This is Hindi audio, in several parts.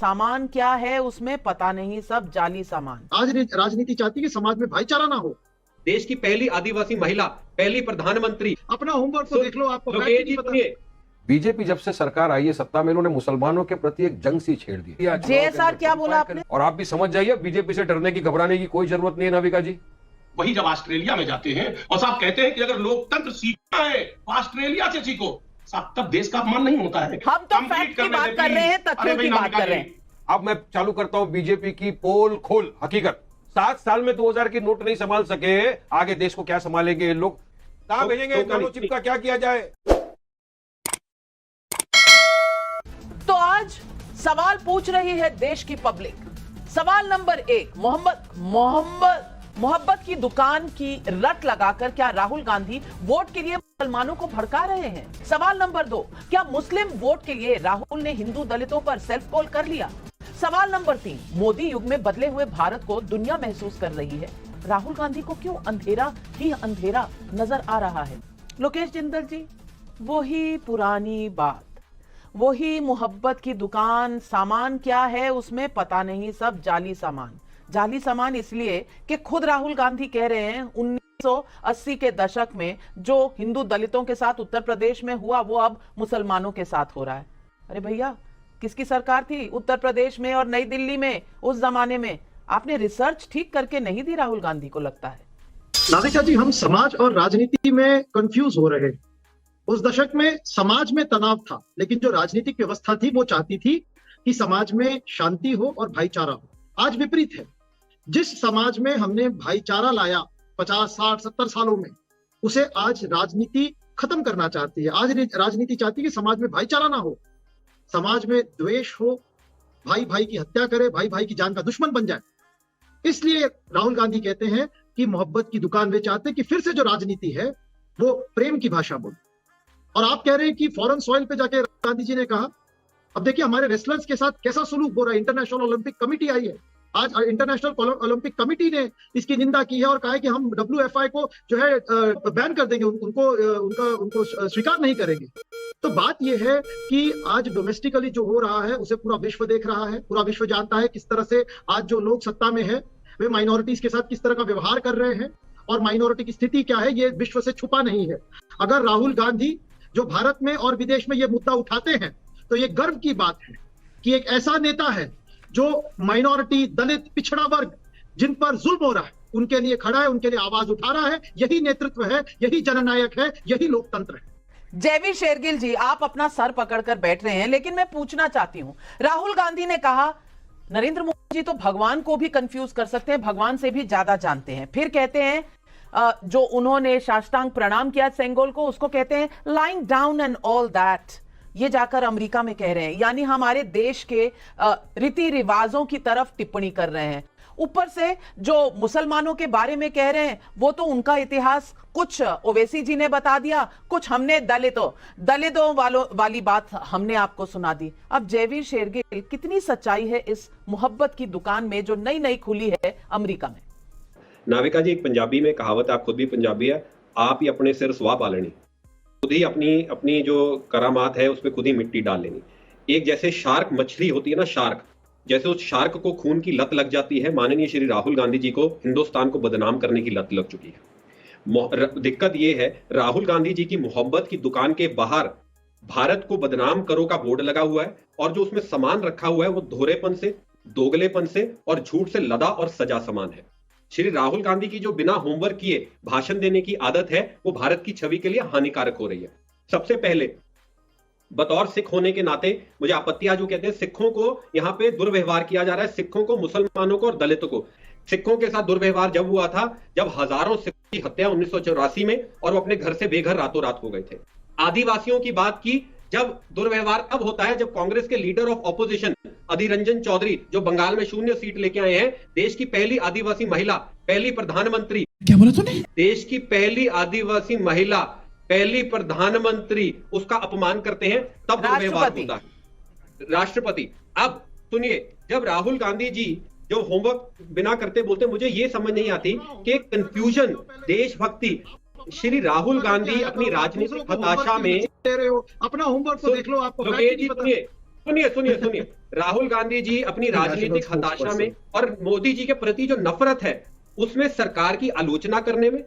सामान क्या है उसमें पता नहीं, सब जाली सामान। आज राजनीति चाहती है कि समाज में भाईचारा ना हो। देश की पहली आदिवासी महिला, पहली प्रधानमंत्री। अपना होमवर्क तो देख लो, आपको लोकेश जी सुनिए, बीजेपी जब से सरकार आई है सत्ता में, इन्होंने मुसलमानों के प्रति एक जंग सी छेड़ दी। JSR क्या बोला आपने? और आप भी समझ जाइए, बीजेपी से डरने की, घबराने की कोई जरूरत नहीं है नाविका जी। वही जब ऑस्ट्रेलिया में जाते हैं और साहब कहते हैं कि अगर लोकतंत्र सीखना है तो ऑस्ट्रेलिया से सीखो, साहब तब देश का अपमान नहीं होता है। हम तो फैक्ट की बात कर रहे हैं, तथ्यों की बात कर रहे हैं। अब मैं चालू करता हूं बीजेपी की पोल खोल हकीकत। 7 साल में 2000 की नोट नहीं संभाल सके, आगे देश को क्या संभालेंगे ये लोग? कहां भेजेंगे नानो चिप का, क्या किया जाए? तो आज सवाल पूछ रही है देश की पब्लिक। सवाल नंबर 1, मोहब्बत की दुकान की रट लगाकर क्या राहुल गांधी वोट के लिए मुसलमानों को भड़का रहे हैं? सवाल नंबर 2, क्या मुस्लिम वोट के लिए राहुल ने हिंदू दलितों पर सेल्फ पोल कर लिया? सवाल नंबर 3, मोदी युग में बदले हुए भारत को दुनिया महसूस कर रही है, राहुल गांधी को क्यों अंधेरा ही अंधेरा नजर आ रहा है? लोकेश जिंदल जी, वही पुरानी बात, वही मोहब्बत की दुकान, सामान क्या है उसमें पता नहीं, सब जाली सामान। जाली सामान इसलिए कि खुद राहुल गांधी कह रहे हैं 1980 के दशक में जो हिंदू दलितों के साथ उत्तर प्रदेश में हुआ वो अब मुसलमानों के साथ हो रहा है। अरे भैया, किसकी सरकार थी उत्तर प्रदेश में और नई दिल्ली में उस जमाने में? आपने रिसर्च ठीक करके नहीं दी राहुल गांधी को, लगता है। नाविका जी, हम समाज और राजनीति में कंफ्यूज हो रहे हैं। उस दशक में समाज में तनाव था, लेकिन जो राजनीतिक व्यवस्था थी वो चाहती थी कि समाज में शांति हो और भाईचारा हो। आज विपरीत है। जिस समाज में हमने भाईचारा लाया 50, 60, 70 सालों में, उसे आज राजनीति खत्म करना चाहती है। आज राजनीति चाहती है कि समाज में भाईचारा ना हो, समाज में द्वेष हो, भाई भाई की हत्या करे, भाई भाई की जान का दुश्मन बन जाए। इसलिए राहुल गांधी कहते हैं कि मोहब्बत की दुकान वे चाहते हैं कि फिर से जो राजनीति है वो प्रेम की भाषा बोले। और आप कह रहे हैं कि फॉरेन सॉइल पे जाके गांधी जी ने कहा। अब देखिए हमारे रेसलर्स के साथ कैसा सुलूक हो रहा है। इंटरनेशनल ओलंपिक कमेटी आई है, आज इंटरनेशनल ओलंपिक कमेटी ने इसकी निंदा की है और कहा है कि हम WFI को जो है बैन कर देंगे, उनको स्वीकार नहीं करेंगे। तो बात यह है कि आज डोमेस्टिकली जो हो रहा है उसे पूरा विश्व देख रहा है, पूरा विश्व जानता है किस तरह से आज जो लोग सत्ता में है वे माइनॉरिटीज के साथ किस तरह का व्यवहार कर रहे हैं और माइनॉरिटी की स्थिति क्या है, ये विश्व से छुपा नहीं है। अगर राहुल गांधी जो भारत में और विदेश में ये मुद्दा उठाते हैं तो ये गर्व की बात है कि एक ऐसा नेता है जो माइनॉरिटी, दलित, पिछड़ा वर्ग जिन पर जुल्म हो रहा है उनके लिए खड़ा है, उनके लिए आवाज उठा रहा है। यही नेतृत्व है, यही जननायक है, यही लोकतंत्र है। जयवीर शेरगिल जी, आप अपना सर पकड़कर बैठ रहे हैं, लेकिन मैं पूछना चाहती हूं, राहुल गांधी ने कहा नरेंद्र मोदी जी तो भगवान को भी कंफ्यूज कर सकते हैं, भगवान से भी ज्यादा जानते हैं। फिर कहते हैं जो उन्होंने साष्टांग प्रणाम किया सेंगोल को, उसको कहते हैं lying down and all that. ये जाकर अमेरिका में कह रहे हैं, यानी हमारे देश के रीति रिवाजों की तरफ टिप्पणी कर रहे हैं। ऊपर से जो मुसलमानों के बारे में कह रहे हैं वो तो उनका इतिहास कुछ ओवैसी जी ने बता दिया, कुछ हमने दलितों वाली बात हमने आपको सुना दी। अब जयवीर शेरगिल, कितनी सच्चाई है इस मोहब्बत की दुकान में जो नई नई खुली है अमेरिका में? नाविका जी, एक पंजाबी में कहावत है, आप खुद भी पंजाबी है, आप ही अपने सिर स्वाह पालनी, खुद ही अपनी जो करामात है उस पर खुद ही मिट्टी डाल लेनी। एक जैसे शार्क मछली होती है ना, शार्क, जैसे उस शार्क को खून की लत लग जाती है, माननीय श्री राहुल गांधी जी को हिंदुस्तान को बदनाम करने की लत लग चुकी है। दिक्कत यह है, राहुल गांधी जी की मोहब्बत की दुकान के बाहर भारत को बदनाम करो का बोर्ड लगा हुआ है और जो उसमें सामान रखा हुआ है वो धोरेपन से, दोगलेपन से और झूठ से लदा और सजा सामान है। श्री राहुल गांधी की जो बिना होमवर्क किए भाषण देने की आदत है वो भारत की छवि के लिए हानिकारक हो रही है। सबसे पहले बतौर सिख होने के नाते मुझे आपत्ति आज, जो कहते हैं सिखों को यहाँ पे दुर्व्यवहार किया जा रहा है, सिखों को, मुसलमानों को और दलितों को। सिखों के साथ दुर्व्यवहार जब हुआ था जब हजारों सिखों की हत्या 1984 में और वो अपने घर से बेघर रातों रात हो गए थे। आदिवासियों की बात की, जब दुर्व्यवहार तब होता है जब कांग्रेस के leader of opposition Adhir Ranjan Chaudhary, जो बंगाल में 0 सीट लेके आए हैं, देश की पहली आदिवासी महिला, पहली प्रधानमंत्री, क्या बोला तूने? देश की पहली आदिवासी महिला, पहली प्रधानमंत्री, उसका अपमान करते हैं, तब दुर्व्यवहार होता है। राष्ट्रपति। अब सुनिए, जब राहुल गांधी जी जो होमवर्क बिना करते बोलते, मुझे ये समझ नहीं आती कि कंफ्यूजन, देशभक्ति, श्री राहुल गांधी अपनी राजनीतिक हताशा में अपना होमवर्क तो देख लो, आपको लोकेश जी सुनिए, सुनिए राहुल गांधी जी अपनी राजनीतिक हताशा में और मोदी जी के प्रति जो नफरत है उसमें सरकार की आलोचना करने में,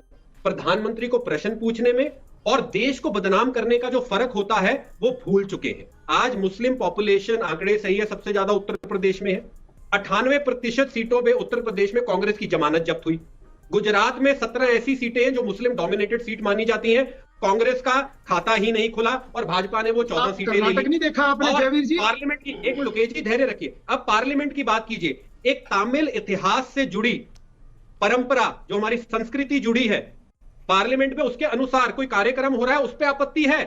प्रधानमंत्री को प्रश्न पूछने में और देश को बदनाम करने का जो फर्क होता है वो भूल चुके हैं। आज मुस्लिम पॉपुलेशन आंकड़े सही है, सबसे ज्यादा उत्तर प्रदेश में है। 98% सीटों पे उत्तर प्रदेश में कांग्रेस की जमानत जब्त हुई। गुजरात में 17 ऐसी सीटें हैं जो मुस्लिम डोमिनेटेड सीट मानी जाती हैं, कांग्रेस का खाता ही नहीं खुला और भाजपा ने वो 14 सीटें ले ली। नहीं देखा आपने जयवीर जी? पार्लियामेंट की एक लोकेश जी धैर्य रखिए, अब पार्लियामेंट की बात कीजिए। एक तामिल इतिहास से जुड़ी परंपरा जो हमारी संस्कृति जुड़ी है पार्लियामेंट में, उसके अनुसार कोई कार्यक्रम हो रहा है उस पर आपत्ति है,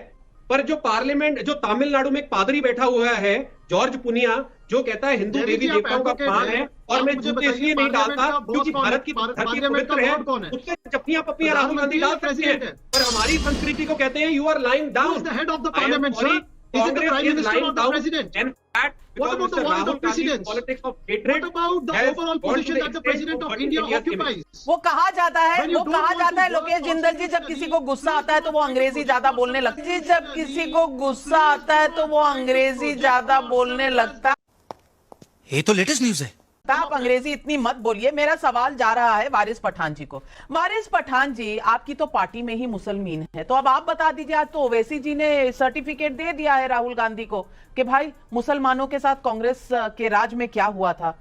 पर जो पार्लियामेंट जो तमिलनाडु में एक पादरी बैठा हुआ है जॉर्ज पुनिया, जो कहता है हिंदू देवी देवताओं का प्राण है और मैं जूते इसलिए नहीं डालता क्योंकि भारत की धरती पवित्र है, उससे जप्पियां पप्पियां राहुल गांधी डाल सकते हैं, पर हमारी संस्कृति को कहते हैं you are lying down. Head of the parliament sir, is it the prime minister और the president? What about the wall of precedence? What about the overall position that the president of India occupies? वो कहा जाता है लोकेश जिंदल जी, जब किसी को गुस्सा आता है तो वो अंग्रेजी ज्यादा बोलने लगता है। जब किसी को गुस्सा आता है तो वो अंग्रेजी ज्यादा बोलने लगता है। ये तो लेटेस्ट न्यूज है। आप अंग्रेजी इतनी मत बोलिए। मेरा सवाल जा रहा है वारिस पठान जी को। वारिस पठान जी, आपकी तो पार्टी में ही मुसलमान है, तो अब आप बता दीजिए। आज तो ओवैसी जी ने सर्टिफिकेट दे दिया है राहुल गांधी को कि भाई मुसलमानों के साथ कांग्रेस के राज में क्या हुआ था।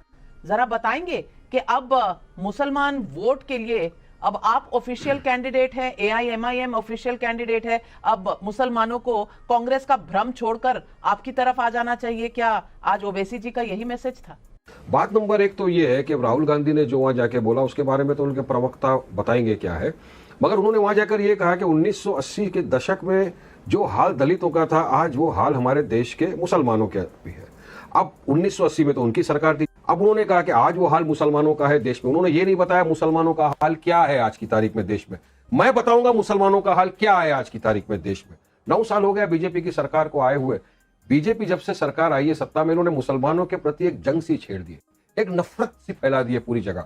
जरा बताएंगे कि अब मुसलमान वोट के लिए अब आप ऑफिशियल कैंडिडेट है, AIMIM ऑफिशियल कैंडिडेट है, अब मुसलमानों को कांग्रेस का भ्रम छोड़कर आपकी तरफ आ जाना चाहिए। क्या आज ओवैसी जी का यही मैसेज था? बात नंबर 1 तो ये है कि राहुल गांधी ने जो वहां जाके बोला उसके बारे में तो उनके प्रवक्ता बताएंगे क्या है, मगर उन्होंने वहां जाकर ये कहा कि 1980 के दशक में जो हाल दलितों का था आज वो हाल हमारे देश के मुसलमानों का भी है। अब 1980 में तो उनकी सरकार थी, अब उन्होंने कहा कि आज वो हाल मुसलमानों का है देश में। उन्होंने ये नहीं बताया मुसलमानों का हाल क्या है आज की तारीख में देश में। मैं बताऊंगा मुसलमानों का हाल क्या है आज की तारीख में देश में। 9 साल हो गया बीजेपी की सरकार को आए हुए। बीजेपी जब से सरकार आई है सत्ता में, इन्होंने मुसलमानों के प्रति एक जंग सी छेड़ दी, एक नफरत सी फैला दी है पूरी जगह।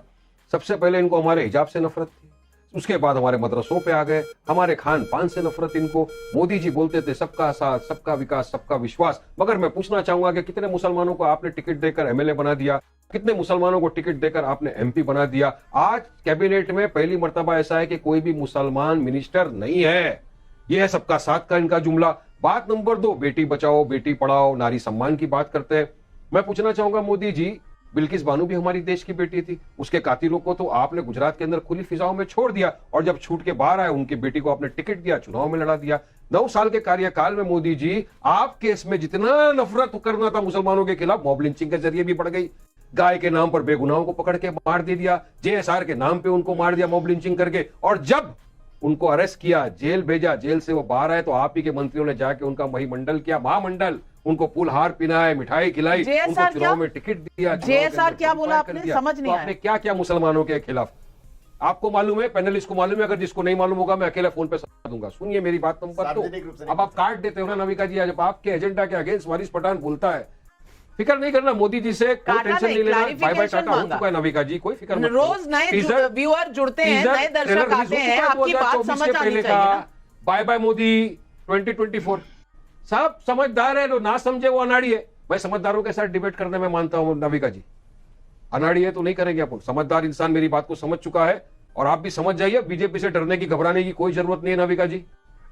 सबसे पहले इनको हमारे हिजाब से नफरत थी, उसके बाद हमारे मदरसों पे आ गए, हमारे खान पान से नफरत इनको। मोदी जी बोलते थे सबका साथ, सबका विकास, सबका विश्वास, मगर मैं पूछना चाहूंगा कि कितने मुसलमानों को आपने टिकट देकर MLA बना दिया, कितने मुसलमानों को टिकट देकर आपने MP बना दिया। आज कैबिनेट में पहली मर्तबा ऐसा है कि कोई भी मुसलमान मिनिस्टर नहीं है। यह है सबका साथ का इनका जुमला। बात नंबर 2, बेटी बचाओ बेटी पढ़ाओ नारी सम्मान की बात करते हैं। मैं पूछना चाहूंगा मोदी जी, बिल्किस बानो भी हमारी देश की बेटी थी, उसके कातिलों को तो आपने गुजरात के अंदर खुली फिजाओं में छोड़ दिया और जब छूट के बाहर आए उनकी बेटी को आपने टिकट दिया, चुनाव में लड़ा दिया। 9 साल के कार्यकाल में मोदी जी आपके इसमें जितना नफरत करना था मुसलमानों के खिलाफ, मॉब लिंचिंग के जरिए भी बढ़ गई। गाय के नाम पर बेगुनाहों को पकड़ के मार दे दिया, JSR के नाम पे उनको मार दिया मॉब लिंचिंग करके, और जब उनको अरेस्ट किया, जेल भेजा, जेल से वो बाहर आए तो आप ही के मंत्रियों ने जाके उनका महिमंडल किया, महामंडल, उनको पुलहार पिनाए, मिठाई खिलाई, उनको चुनाव में टिकट दिया। JSR क्या बोला आपने? समझ नहीं आया। आपने क्या क्या मुसलमानों के खिलाफ आपको मालूम है, पैनलिस्ट को मालूम है, अगर जिसको नहीं मालूम होगा मैं अकेले फोन पे समझा दूंगा। सुनिए मेरी बात नंबर 2। अब आप काट देते हो ना नविका जी, जब आपके एजेंडा के अगेंस्ट वारिस पठान बोलता है, फिक्र नहीं करना मोदी जी से, कोई टेंशन नहीं लेना, बाय बाय टाटा हो चुका है नविका जी, कोई फिक्र मत। रोज नए व्यूअर जुड़ते हैं, नए दर्शक आते हैं, आपकी बात समझ आनी चाहिए ना। Bye bye Modi 2024। सब समझदार है, जो ना समझे वो अनाड़ी है। मैं समझदारों के साथ डिबेट करने में मानता हूं नविका जी, अनाड़ी है तो नहीं करेंगे अपन। समझदार इंसान मेरी बात को समझ चुका है और आप भी समझ जाइए। बीजेपी से डरने की, घबराने की कोई जरूरत नहीं है नविका जी।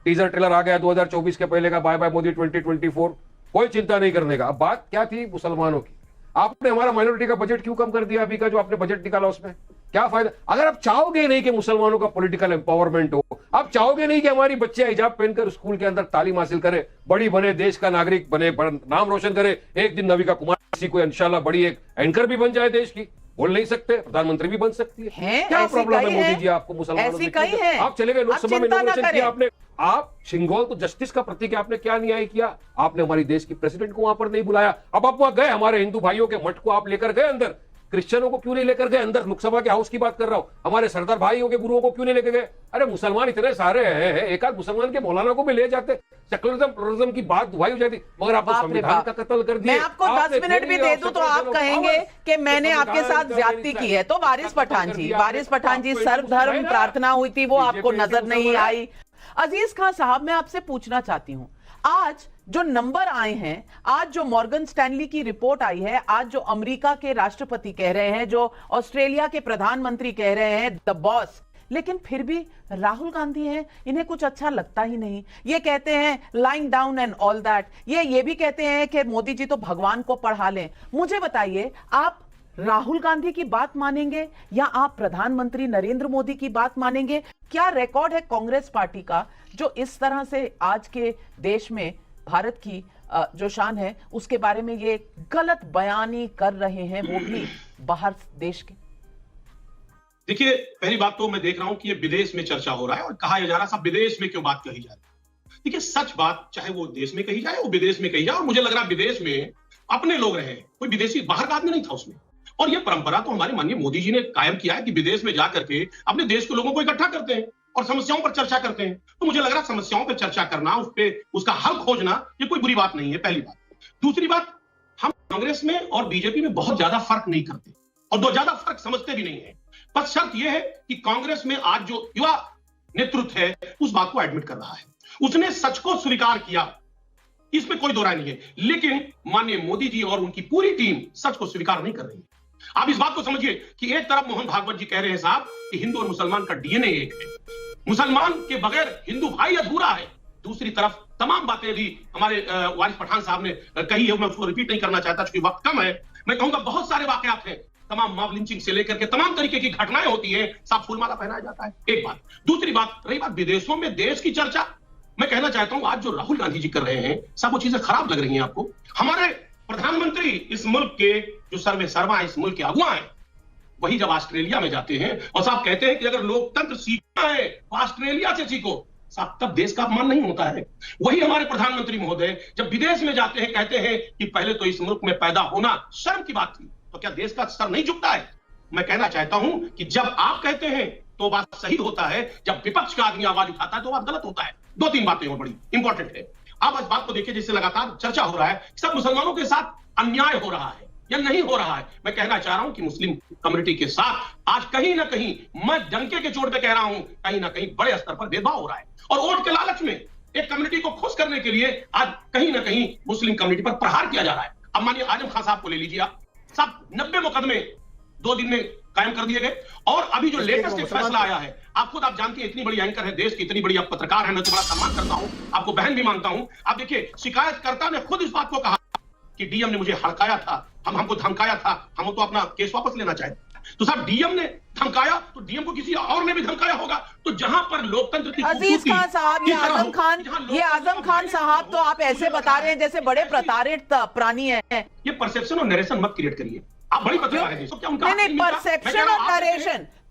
टीजर ट्रेलर आ गया 2024 के पहले का, बाय बाय मोदी 2024, कोई चिंता नहीं करने का। अब बात क्या थी मुसलमानों की, आपने हमारा माइनॉरिटी का बजट क्यों कम कर दिया अभी का जो आपने बजट निकाला, उसमें क्या फायदा? अगर आप चाहोगे नहीं कि मुसलमानों का पॉलिटिकल एम्पावरमेंट हो, आप चाहोगे नहीं कि हमारी बच्चे हिजाब पहनकर स्कूल के अंदर तालीम हासिल करे, बड़ी बने, देश का नागरिक बने, नाम रोशन करे, एक दिन नविका कुमार किसी को इंशाल्लाह बड़ी एक एंकर भी बन जाए देश की, बोल नहीं सकते, प्रधानमंत्री भी बन सकती है। क्या प्रॉब्लम है मोदी जी आपको मुसलमानों से? आप चले गए लोकसभा में, इनोवेशन किया आपने, आप सिंगोल तो जस्टिस का प्रतीक है, आपने क्या न्याय किया? आपने हमारी देश की प्रेसिडेंट को वहां पर नहीं बुलाया। अब आप वहां गए, हमारे हिंदू भाइयों के मठ को आप लेकर गए अंदर, क्रिश्चियनों को क्यों नहीं लेकर गए अंदर? लोकसभा के हाउस की बात कर रहा हूं, हमारे सरदार भाइयों के गुरुओं को क्यों नहीं लेकर गए? अरे मुसलमान इतने सारे हैं, एक आध मुसलमान के मौलाना को भी ले जाते, सेकुलरिज्म प्लुरलिज्म की बात दुहाई हो जाती, मगर आपने संविधान का कत्ल कर दिया। मैं आपको 10 मिनट भी दे दूं तो आप कहेंगे कि मैंने आपके साथ ज्यादती की है। तो वारिस पठान जी, सर्वधर्म प्रार्थना हुई थी, वो आपको नजर नहीं आई। अजीज खान साहब, मैं आपसे पूछना चाहती हूं, आज जो नंबर आए हैं, आज जो मॉर्गन स्टैनली की रिपोर्ट आई है, आज जो अमेरिका के राष्ट्रपति कह रहे हैं, जो ऑस्ट्रेलिया के प्रधानमंत्री कह रहे हैं, द बॉस, लेकिन फिर भी राहुल गांधी हैं, इन्हें कुछ अच्छा लगता ही नहीं। ये कहते हैं lying down and all that, ये भी कहते हैं कि मोदी जी तो भगवान को पढ़ा लें। मुझे बताइए, आप राहुल गांधी की बात मानेंगे या आप प्रधानमंत्री नरेंद्र मोदी की बात मानेंगे? क्या रिकॉर्ड है कांग्रेस पार्टी का जो इस तरह से आज के देश में भारत की जो शान है उसके बारे में ये गलत बयानी कर रहे हैं, वो भी बाहर देश के? देखिए, पहली बात तो मैं देख रहा हूं कि ये विदेश में चर्चा हो रहा है और कहा जा रहा है सब विदेश में क्यों बात कही जा रही है। देखिए, सच बात चाहे वो देश में कही जाए, वो विदेश में कही जाए, और मुझे लग रहा है विदेश में अपने लोग रहे, कोई विदेशी बाहर का आदमी नहीं था उसमें। और ये परंपरा तो हमारे माननीय मोदी जी ने कायम किया है कि विदेश में जाकर के अपने देश के लोगों को इकट्ठा करते हैं और समस्याओं पर चर्चा करते हैं। तो मुझे लग रहा है समस्याओं पर चर्चा करना, उस पर उसका हल खोजना, ये कोई बुरी बात नहीं है, पहली बात। दूसरी बात, हम कांग्रेस में और बीजेपी में बहुत ज्यादा फर्क नहीं करते और दो ज्यादा फर्क समझते भी नहीं है। पर शर्त यह है कि कांग्रेस में आज जो युवा नेतृत्व है उस बात को एडमिट कर रहा है, उसने सच को स्वीकार किया, इसमें कोई दो राय नहीं है। लेकिन माननीय मोदी जी और उनकी पूरी टीम सच को स्वीकार नहीं कर रही है। आप इस बात को समझिए कि एक तरफ मोहन भागवत जी कह रहे हैं साहब कि हिंदू और मुसलमान का डीएनए एक है, मुसलमान के बगैर हिंदू भाई अधूरा है। दूसरी तरफ तमाम बातें भी हमारे वारिस पठान साहब ने कही है, मैं उसको रिपीट नहीं करना चाहता क्योंकि वक्त कम है। मैं कहूंगा बहुत सारे वाकयात हैं, तमाम मॉब लिंचिंग से लेकर के तमाम तरीके की घटनाएं होती हैं, सब फूलमाला पहनाया जाता है, एक बात। दूसरी बात, रही बात विदेशों में देश की चर्चा, मैं कहना चाहता हूं आज जो राहुल गांधी जी कर रहे हैं सब वो चीजें खराब लग रही हैं आपको। हमारे प्रधानमंत्री इस मुल्क के जो सर्वे सर्वा इस मुल्क के अगुआ हैं, वही जब ऑस्ट्रेलिया में जाते हैं और साहब कहते हैं कि अगर लोकतंत्र सीखना है तो ऑस्ट्रेलिया से सीखो, साहब तब देश का अपमान नहीं होता है। वही हमारे प्रधानमंत्री महोदय जब विदेश में जाते हैं कहते हैं कि पहले तो इस मुल्क में पैदा होना शर्म की बात थी, तो क्या देश का सर नहीं झुकता है? मैं कहना चाहता हूं कि जब आप कहते हैं तो बात सही होता है, जब विपक्ष का आदमी आवाज उठाता है तो बात गलत होता है। दो तीन बातें और बड़ी इंपॉर्टेंट है। आप इस बात को देखिए जिससे लगातार चर्चा हो रहा है, सब मुसलमानों के साथ अन्याय हो रहा है या नहीं हो रहा है। मैं कहना चाह रहा हूं कि मुस्लिम कम्युनिटी के साथ आज कहीं ना कहीं, मैं डंके के चोट पे कह रहा हूं, कहीं ना कहीं बड़े स्तर पर भेदभाव हो रहा है। और वोट के लालच में एक कम्युनिटी को खुश करने के लिए आज कहीं ना कहीं मुस्लिम कम्युनिटी पर प्रहार किया जा रहा है। अब मानिए आजम खान साहब को ले लीजिए आप, साहब 90 मुकदमे 2 दिन में कायम कर दिए गए। और अभी जो लेटेस्ट फैसला आया है, आप खुद आप जानती हैं, इतनी बड़ी एंकर है देश की, इतनी बड़ी आप पत्रकार है, मैं तो बड़ा सम्मान करता हूं, आपको बहन भी मानता हूं। आप देखिए, शिकायतकर्ता ने खुद इस बात को कहा कि डीएम ने मुझे हड़काया था, हमको धमकाया था, हम तो अपना केस वापस लेना चाहते। तो साहब डीएम ने धमकाया तो डीएम को किसी और ने भी धमकाया होगा। तो जहां पर लोकतंत्र की अजीज खान साहब, ये आजम खान साहब तो आप ऐसे बता रहे हैं जैसे बड़े प्रताड़ित प्राणी हैं। ये परसेप्शन और नरेशन मत क्रिएट करिए, आप बड़ी पत्रकार हैं। तो क्या उनका नहीं,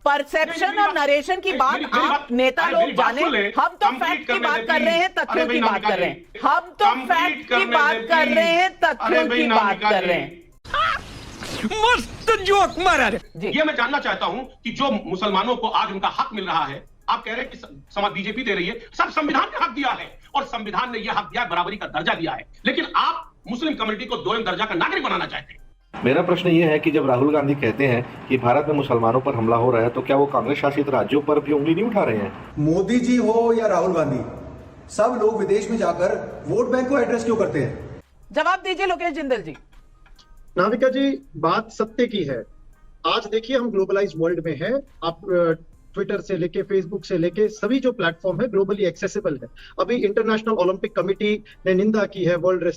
परसेप्शन और नरेशन की बात आप नेता लोग जाने, हम तो फैक्ट की बात कर रहे हैं, तथ्यों की बात कर रहे हैं, हम तो फैक्ट की बात कर रहे हैं, तथ्यों की बात कर रहे हैं। मस्त जोक मारा रे। ये मैं जानना चाहता हूं कि जो मुसलमानों को आज उनका हक मिल रहा है, आप कह रहे हैं कि समाज बीजेपी दे रही है, सब संविधान ने हक दिया है और संविधान ने यह हक दिया, बराबरी का दर्जा दिया है, लेकिन आप मुस्लिम कम्युनिटी को 2 दर्जा का नागरिक बनाना चाहते हैं। मेरा प्रश्न ये है कि जब राहुल गांधी कहते हैं कि भारत में मुसलमानों पर हमला हो रहा है, तो क्या वो कांग्रेस शासित राज्यों पर भी उंगली नहीं उठा रहे हैं? मोदी जी हो या राहुल गांधी, सब लोग विदेश में जाकर वोट बैंक को एड्रेस क्यों करते हैं? जवाब दीजिए लोकेश जिंदल जी। नाविका जी, बात सत्य की है। आज देखिए हम ग्लोबलाइज वर्ल्ड में हैं, आप ट्विटर से लेके फेसबुक से लेके सभी जो प्लेटफॉर्म है ग्लोबली एक्सेसिबल है। अभी इंटरनेशनल ओलंपिक कमेटी ने निंदा की है world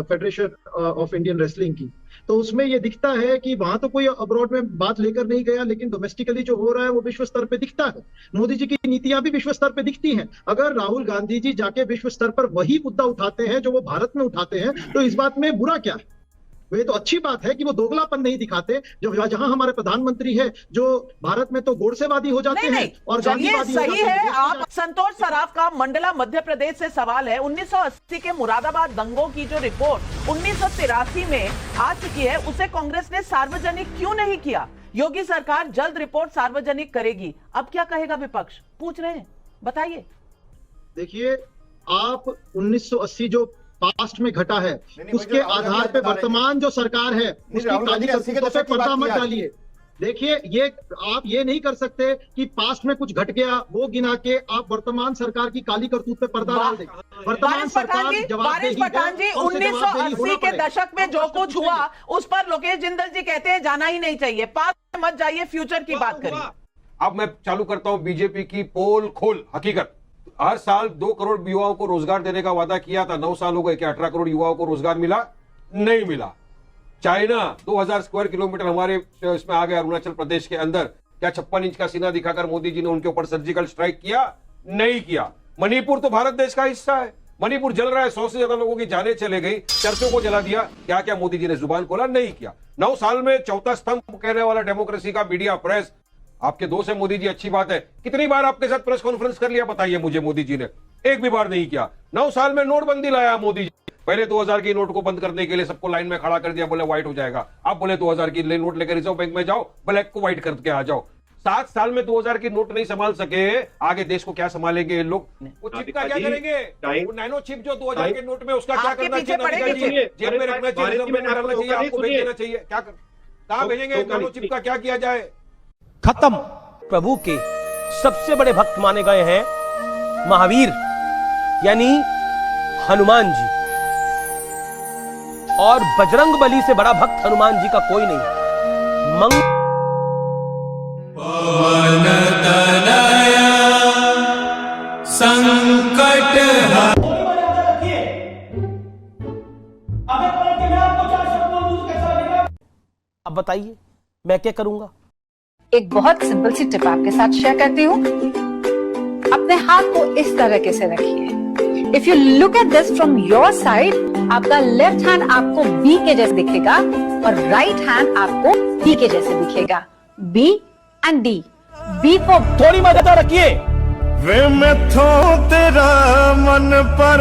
federation of Indian wrestling की, तो उसमें ये दिखता है कि वहां तो कोई अब्रॉड में बात लेकर नहीं गया, लेकिन डोमेस्टिकली जो हो रहा है वो विश्व स्तर पे दिखता है। मोदी जी की नीतियां भी विश्व स्तर पे दिखती हैं। अगर राहुल गांधी जी जाके विश्व स्तर पर वही मुद्दा उठाते हैं जो वो भारत में उठाते हैं, तो इस बात में बुरा क्या है? ये तो अच्छी बात है कि वो दोगलापन नहीं दिखाते। जो जहां हमारे प्रधानमंत्री है जो भारत में तो गोडसेवादी हो जाते हैं और गांधीवादी हो जाते हैं। आप संतोष सराफ का मंडला मध्य प्रदेश से सवाल है, 1980 के मुरादाबाद दंगों की जो रिपोर्ट 1983 में आ चुकी है, उसे कांग्रेस ने सार्वजनिक क्यों नहीं किया? योगी सरकार जल्द रिपोर्ट सार्वजनिक करेगी, अब क्या कहेगा विपक्ष? पूछ रहे हैं, बताइए। देखिए, आप 1980 जो पास्ट में घटा है उसके आधार पे वर्तमान जो सरकार है उसकी काली करतूतों पे पर्दा मत डालिए। देखिए, ये आप ये नहीं कर सकते कि पास्ट में कुछ घट गया वो गिना के आप वर्तमान सरकार की काली करतूत पे पर्दा डाल दें। वर्तमान वारिस पठान जी, वारिस पठान जी, 1980 के दशक में जो कुछ हुआ उस पर लोकेश जिंदल जी कहते हैं जाना ही नहीं चाहिए, पास्ट में मत जाइए, फ्यूचर की बात करिए। अब मैं चालू करता हूं बीजेपी की पोल खोल हकीकत। हर साल 2 करोड़ युवाओं को रोजगार देने का वादा किया था, 9 साल हो गए, क्या 18 करोड़ युवाओं को रोजगार मिला? नहीं मिला। चाइना 2000 स्क्वायर किलोमीटर हमारे इसमें आ गया, अरुणाचल प्रदेश के अंदर, क्या 56 इंच का सीना दिखाकर मोदी जी ने उनके ऊपर सर्जिकल स्ट्राइक किया? नहीं किया। मणिपुर तो भारत देश का हिस्सा है, मणिपुर जल रहा है, 100 से ज्यादा लोगों की जानें चले गई, चर्चों को जला दिया, क्या क्या मोदी जी ने जुबान खोला? नहीं किया। 9 साल में चौथा स्तंभ कहने वाला डेमोक्रेसी का मीडिया, प्रेस, आपके दोस्त है मोदी जी, अच्छी बात है। कितनी बार आपके साथ प्रेस कॉन्फ्रेंस कर लिया बताइए मुझे मोदी जी ने? एक भी बार नहीं किया। 9 साल में नोटबंदी लाया मोदी जी, पहले 2000 की नोट को बंद करने के लिए सबको लाइन में खड़ा कर दिया, बोले व्हाइट हो जाएगा। आप बोले 2000 की नोट लेकर रिजर्व बैंक में जाओ, ब्लैक को व्हाइट करके आ जाओ। 7 साल में 2000 की नोट नहीं संभाल सके, आगे देश को क्या संभालेंगे ये लोग? वो चिप का क्या करेंगे? वो नैनो चिप जो 2000 के नोट में, उसका क्या करना चाहिए? जेब में रखना चाहिए, रिजर्व में डालना चाहिए, आपको भेज देना चाहिए? क्या कहां भेजेंगे नैनो चिप का? क्या किया जाए? खत्म। प्रभु के सबसे बड़े भक्त माने गए हैं महावीर यानी हनुमान जी, और बजरंग बली से बड़ा भक्त हनुमान जी का कोई नहीं। संकट अब बताइए मैं क्या करूंगा? एक बहुत सिंपल सी टिप आपके साथ शेयर करती हूँ। अपने हाथ को इस तरीके से रखिए। If you look at this from your side, आपका लेफ्ट हैंड आपको बी के जैसे दिखेगा और राइट हैंड आपको डी के जैसे दिखेगा। B and D. B for थोड़ी मदद रखिए। वे मैं थो तेरा मन पर